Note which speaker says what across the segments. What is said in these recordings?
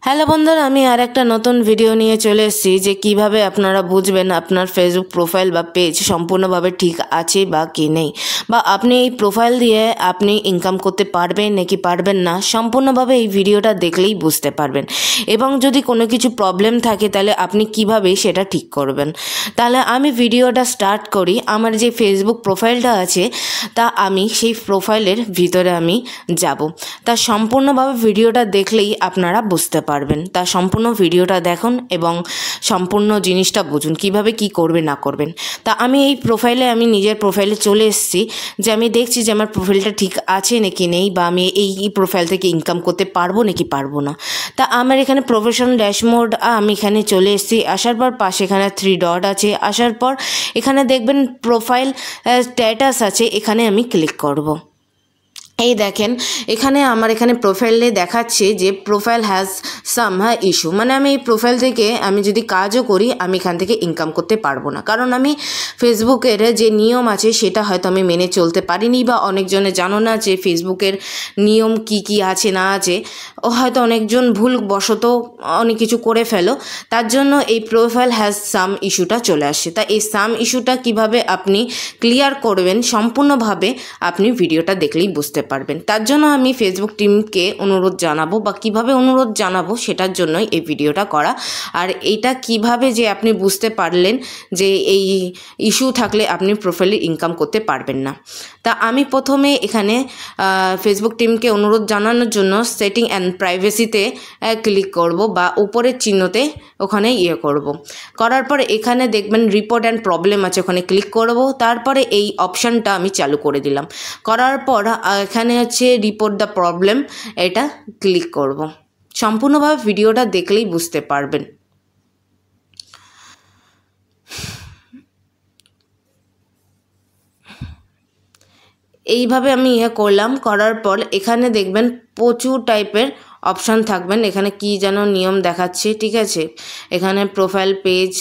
Speaker 1: Hello বন্ধুরা, আমি আর একটা নতুন ভিডিও নিয়ে চলে এসেছি যে কিভাবে আপনারা বুঝবেন আপনার ফেসবুক প্রোফাইল বা পেজ সম্পূর্ণভাবে ঠিক আছে বা কি নেই, বা আপনি এই প্রোফাইল দিয়ে আপনি ইনকাম করতে পারবেন নাকি পারবেন না। সম্পূর্ণভাবে এই ভিডিওটা দেখলেই বুঝতে পারবেন, এবং যদি কোনো কিছু প্রবলেম থাকে তাহলে আপনি কিভাবে সেটা ঠিক করবেন। তাহলে আমি ভিডিওটা স্টার্ট করি। আমার যে ফেসবুক প্রোফাইলটা আছে তা আমি সেই প্রোফাইলের ভিতরে আমি যাব। তা সম্পূর্ণভাবে ভিডিওটা দেখলেই আপনারা বুঝতে পারবেন। তা সম্পূর্ণ ভিডিওটা দেখুন এবং সম্পূর্ণ জিনিসটা বুঝুন কিভাবে কি করবে না করবেন। তা আমি এই প্রোফাইলে আমি নিজের প্রোফাইলে চলে এসেছি, যে আমি দেখছি যে আমার প্রোফাইলটা ঠিক আছে নাকি নেই, বা আমি এই প্রোফাইল থেকে ইনকাম করতে পারবো নাকি পারবো না। তা আমার এখানে প্রফেশনাল ড্যাশবোর্ড আমি এখানে চলে এসেছি। আসার পর পাশে এখানে 3 ডট আছে। আসার পর এখানে দেখবেন প্রোফাইল স্ট্যাটাস আছে, এখানে আমি ক্লিক করব। এই দেখেন এখানে আমার এখানে প্রোফাইলে দেখাচ্ছে যে প্রোফাইল হ্যাজ সাম ইস্যু, মানে আমি এই প্রোফাইল থেকে আমি যদি কাজও করি আমি এখান থেকে ইনকাম করতে পারবো না, কারণ আমি ফেসবুকের যে নিয়ম আছে সেটা হয়তো আমি মেনে চলতে পারিনি, বা অনেকজনে জানো না যে ফেসবুকের নিয়ম কি কি আছে না আছে। ও হয়তো অনেকজন ভুলবশত অনেক কিছু করে ফেলো, তার জন্য এই প্রোফাইল হ্যাজ সাম ইস্যুটা চলে আসে। তা এই সাম ইস্যুটা কিভাবে আপনি ক্লিয়ার করবেন সম্পূর্ণভাবে আপনি ভিডিওটা দেখলেই বুঝতে পারবেন। তার জন্য আমি ফেসবুক টিমকে অনুরোধ জানাবো, বা কিভাবে অনুরোধ জানাবো সেটার জন্যই এই ভিডিওটা করা। আর এইটা কিভাবে যে আপনি বুঝতে পারলেন যে এই ইস্যু থাকলে আপনি প্রোফাইলে ইনকাম করতে পারবেন না। তা আমি প্রথমে এখানে ফেসবুক টিমকে অনুরোধ জানানোর জন্য সেটিং অ্যান্ড প্রাইভেসিতে ক্লিক করব, বা উপরের চিহ্নতে ওখানে করব। করার পর এখানে দেখবেন রিপোর্ট অ্যান্ড প্রবলেম আছে, ওখানে ক্লিক করব। তারপরে এই অপশানটা আমি চালু করে দিলাম। করার পর এখানে হচ্ছে রিপোর্ট দ্য প্রবলেম, এটা ক্লিক করব। সম্পূর্ণভাবে ভিডিওটা দেখলেই বুঝতে পারবেন। এইভাবে আমি করলাম। করার পর এখানে দেখবেন প্রচুর টাইপের অপশান থাকবেন। এখানে কি যেন নিয়ম দেখাচ্ছে, ঠিক আছে, এখানে প্রোফাইল পেজ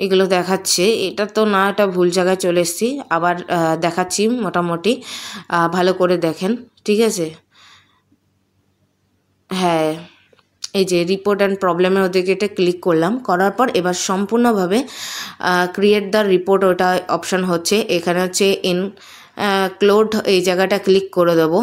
Speaker 1: এগুলো দেখাচ্ছে। এটা তো না, এটা ভুল জায়গায় চলে এসেছি। আবার দেখাচ্ছি, মোটামুটি ভালো করে দেখেন, ঠিক আছে। হ্যাঁ, এই যে রিপোর্ট অ্যান্ড প্রবলেমের ওদিকে এটা ক্লিক করলাম। করার পর এবার সম্পূর্ণভাবে ক্রিয়েট দ্য রিপোর্ট ওটা অপশান হচ্ছে। এখানে হচ্ছে ক্লোড, এই জায়গাটা ক্লিক করে দেবো।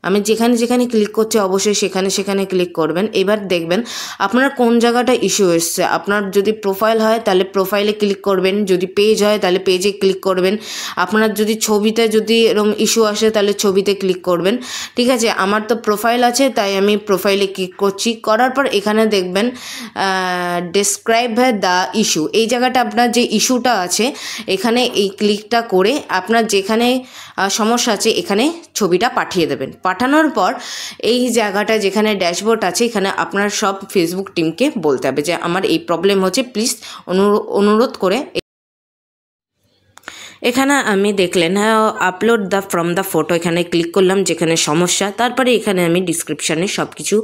Speaker 1: আমি যেখানে যেখানে ক্লিক করছি অবশ্যই সেখানে সেখানে ক্লিক করবেন। এবার দেখবেন আপনার কোন জায়গাটা ইস্যু এসছে। আপনার যদি প্রোফাইল হয় তাহলে প্রোফাইলে ক্লিক করবেন, যদি পেজ হয় তাহলে পেজে ক্লিক করবেন, আপনার যদি ছবিতে যদি এরকম ইস্যু আসে তাহলে ছবিতে ক্লিক করবেন, ঠিক আছে। আমার তো প্রোফাইল আছে তাই আমি প্রোফাইলে ক্লিক করছি। করার পর এখানে দেখবেন ডেসক্রাইব দ্য ইস্যু, এই জায়গাটা আপনার যে ইস্যুটা আছে এখানে এই ক্লিকটা করে আপনার যেখানে সমস্যা আছে এখানে ছবিটা পাঠিয়ে দেবেন। পাঠানোর পর এই জায়গাটা যেখানে ড্যাশবোর্ড আছে এখানে আপনার সব ফেসবুক টিমকে বলতে হবে যে আমার এই প্রবলেম হচ্ছে, প্লিজ অনুরোধ করে। এখানে আমি দেখলেন upload the from the photo, এখানে ক্লিক করলাম যেখানে সমস্যা। তারপরে এখানে আমি ডিসক্রিপশানে সব কিছু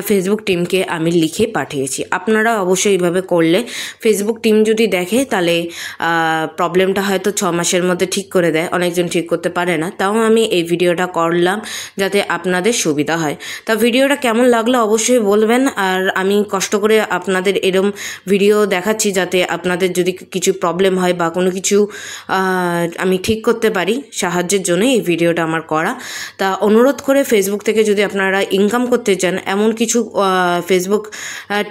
Speaker 1: ফেসবুক টিমকে আমি লিখে পাঠিয়েছি। আপনারা অবশ্যই এইভাবে করলে ফেসবুক টিম যদি দেখে তাহলে প্রবলেমটা হয়তো 6 মাসের মধ্যে ঠিক করে দেয়। অনেকজন ঠিক করতে পারে না, তাও আমি এই ভিডিওটা করলাম যাতে আপনাদের সুবিধা হয়। তা ভিডিওটা কেমন লাগলো অবশ্যই বলবেন। আর আমি কষ্ট করে আপনাদের এরম ভিডিও দেখাচ্ছি যাতে আপনাদের যদি কিছু প্রবলেম হয় বা কোনো কিছু আমি ঠিক করতে পারি, সাহায্যের জন্য এই ভিডিওটা আমার করা। তা অনুরোধ করে ফেসবুক থেকে যদি আপনারা ইনকাম করতে চান, এমন কিছু ফেসবুক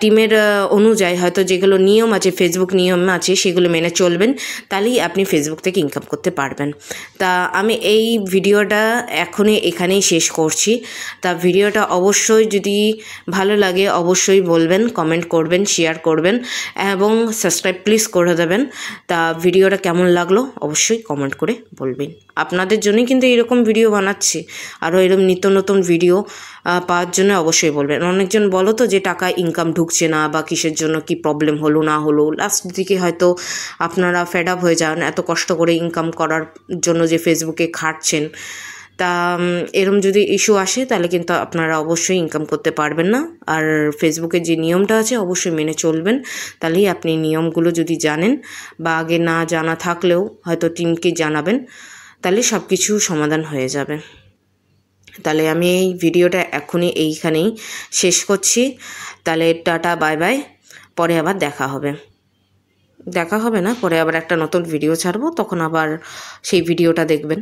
Speaker 1: টিমের অনুযায়ী হয়তো যেগুলো নিয়ম আছে, ফেসবুক নিয়ম আছে, সেগুলো মেনে চলবেন, তাহলেই আপনি ফেসবুক থেকে ইনকাম করতে পারবেন। তা আমি এই ভিডিওটা এখানেই শেষ করছি। তা ভিডিওটা অবশ্যই যদি ভালো লাগে অবশ্যই বলবেন, কমেন্ট করবেন, শেয়ার করবেন এবং সাবস্ক্রাইব প্লিজ করে দেবেন। তা ভিডিওটা কেমন লাগলো অবশ্যই কমেন্ট করে বলবেন। আপনাদের জন্যই কিন্তু এরকম ভিডিও বানাচ্ছি, আরও এরকম নিত্য নতুন ভিডিও পাওয়ার জন্য অবশ্যই বলবেন। অনেকজন বলো তো যে টাকা ইনকাম ঢুকছে না বা কিসের জন্য কি প্রবলেম হলো না হলো, লাস্ট দিকে হয়তো আপনারা ফেড আপ হয়ে যান এত কষ্ট করে ইনকাম করার জন্য যে ফেসবুকে খাটছেন। তা এরম যদি ইস্যু আসে তাহলে কিন্তু আপনারা অবশ্যই ইনকাম করতে পারবেন না। আর ফেসবুকের যে নিয়মটা আছে অবশ্যই মেনে চলবেন, তাহলেই আপনি নিয়মগুলো যদি জানেন বা আগে না জানা থাকলেও হয়তো টিমকে জানাবেন, তাহলে সব কিছু সমাধান হয়ে যাবে। তাহলে আমি এই ভিডিওটা এখনই এইখানেই শেষ করছি। তাহলে টাটা বাই বাই, পরে আবার দেখা হবে না, পরে আবার একটা নতুন ভিডিও ছাড়বো, তখন আবার সেই ভিডিওটা দেখবেন।